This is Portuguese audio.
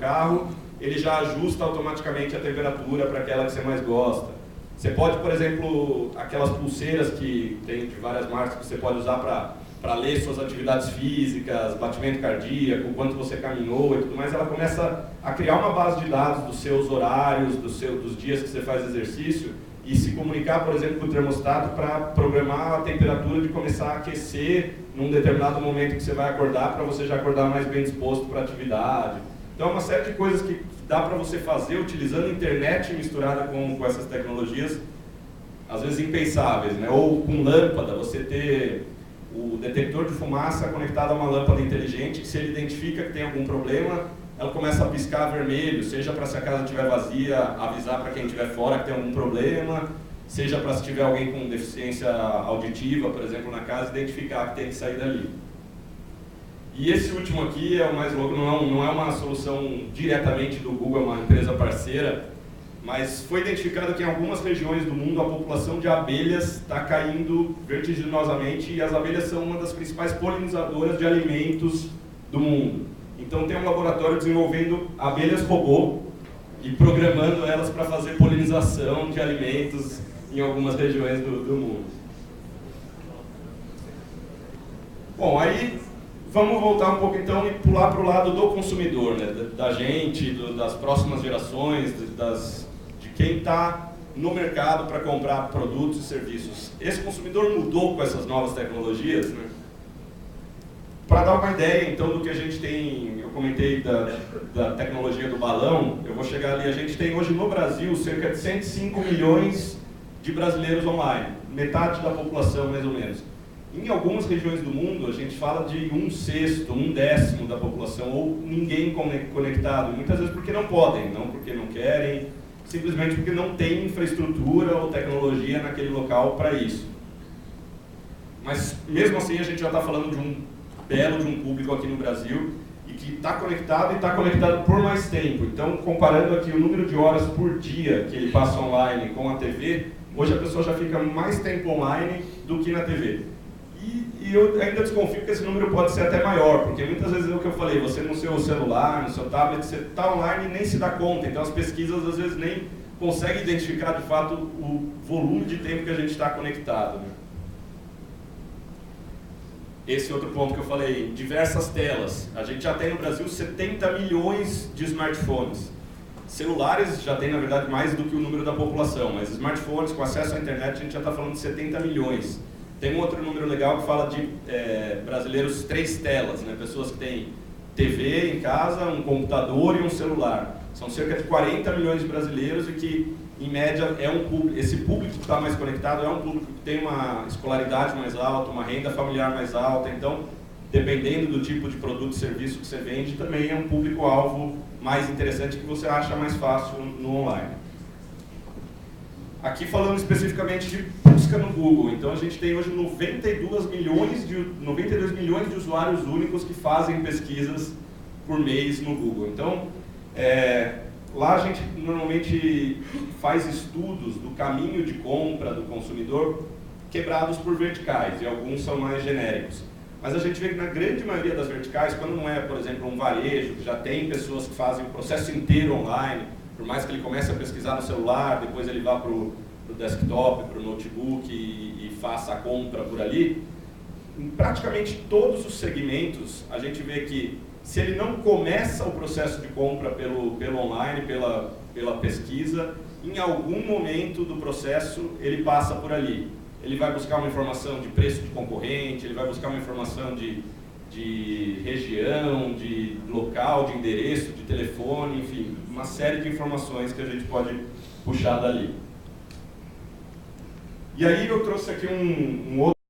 carro, ele já ajusta automaticamente a temperatura para aquela que você mais gosta. Você pode, por exemplo, aquelas pulseiras que tem de várias marcas que você pode usar para ler suas atividades físicas, batimento cardíaco, quanto você caminhou e tudo mais, ela começa a criar uma base de dados dos seus horários, dos dias que você faz exercício e se comunicar, por exemplo, com o termostato para programar a temperatura de começar a aquecer num determinado momento que você vai acordar, para você já acordar mais bem disposto para a atividade. Então, é uma série de coisas que dá para você fazer utilizando a internet misturada com essas tecnologias, às vezes impensáveis, né? Ou com lâmpada, você ter o detector de fumaça conectado a uma lâmpada inteligente, que se ele identifica que tem algum problema, ela começa a piscar vermelho, seja para se a casa estiver vazia, avisar para quem estiver fora que tem algum problema, seja para se tiver alguém com deficiência auditiva, por exemplo, na casa, identificar que tem que sair dali. E esse último aqui é o mais louco, não é uma solução diretamente do Google, é uma empresa parceira, mas foi identificado que em algumas regiões do mundo a população de abelhas está caindo vertiginosamente e as abelhas são uma das principais polinizadoras de alimentos do mundo. Então tem um laboratório desenvolvendo abelhas robô e programando elas para fazer polinização de alimentos em algumas regiões do mundo. Bom, aí vamos voltar um pouco então e pular para o lado do consumidor, né? Da gente, das próximas gerações, de quem está no mercado para comprar produtos e serviços. Esse consumidor mudou com essas novas tecnologias, né? Para dar uma ideia, então, do que a gente tem, eu comentei da tecnologia do balão, eu vou chegar ali, a gente tem hoje no Brasil cerca de 105 milhões de brasileiros online, metade da população mais ou menos. Em algumas regiões do mundo, a gente fala de 1/6, 1/10 da população, ou ninguém conectado, muitas vezes porque não podem, não porque não querem, simplesmente porque não tem infraestrutura ou tecnologia naquele local para isso. Mas, mesmo assim, a gente já está falando de um público aqui no Brasil e que está conectado e está conectado por mais tempo. Então, comparando aqui o número de horas por dia que ele passa online com a TV, hoje a pessoa já fica mais tempo online do que na TV. E eu ainda desconfio que esse número pode ser até maior, porque muitas vezes é o que eu falei, você no seu celular, no seu tablet, você está online e nem se dá conta. Então, as pesquisas às vezes nem conseguem identificar de fato o volume de tempo que a gente está conectado, né? Esse outro ponto que eu falei, diversas telas. A gente já tem no Brasil 70 milhões de smartphones. Celulares já tem, na verdade, mais do que o número da população, mas smartphones com acesso à internet a gente já está falando de 70 milhões. Tem um outro número legal que fala de brasileiros 3 telas, né? Pessoas que têm TV em casa, um computador e um celular. São cerca de 40 milhões de brasileiros e que, em média, esse público que está mais conectado é um público que tem uma escolaridade mais alta, uma renda familiar mais alta. Então, dependendo do tipo de produto e serviço que você vende, também é um público-alvo mais interessante que você acha mais fácil no online. Aqui falando especificamente de busca no Google, então a gente tem hoje 92 milhões de usuários únicos que fazem pesquisas por mês no Google. Então, lá a gente normalmente faz estudos do caminho de compra do consumidor quebrados por verticais, e alguns são mais genéricos. Mas a gente vê que na grande maioria das verticais, quando não é, por exemplo, um varejo, que já tem pessoas que fazem o processo inteiro online, por mais que ele comece a pesquisar no celular, depois ele vá para o desktop, para o notebook e faça a compra por ali, em praticamente todos os segmentos, a gente vê que se ele não começa o processo de compra pelo online, pela pesquisa, em algum momento do processo ele passa por ali. Ele vai buscar uma informação de preço de concorrente, ele vai buscar uma informação de região, de local, de endereço, de telefone, enfim, uma série de informações que a gente pode puxar dali. E aí eu trouxe aqui um outro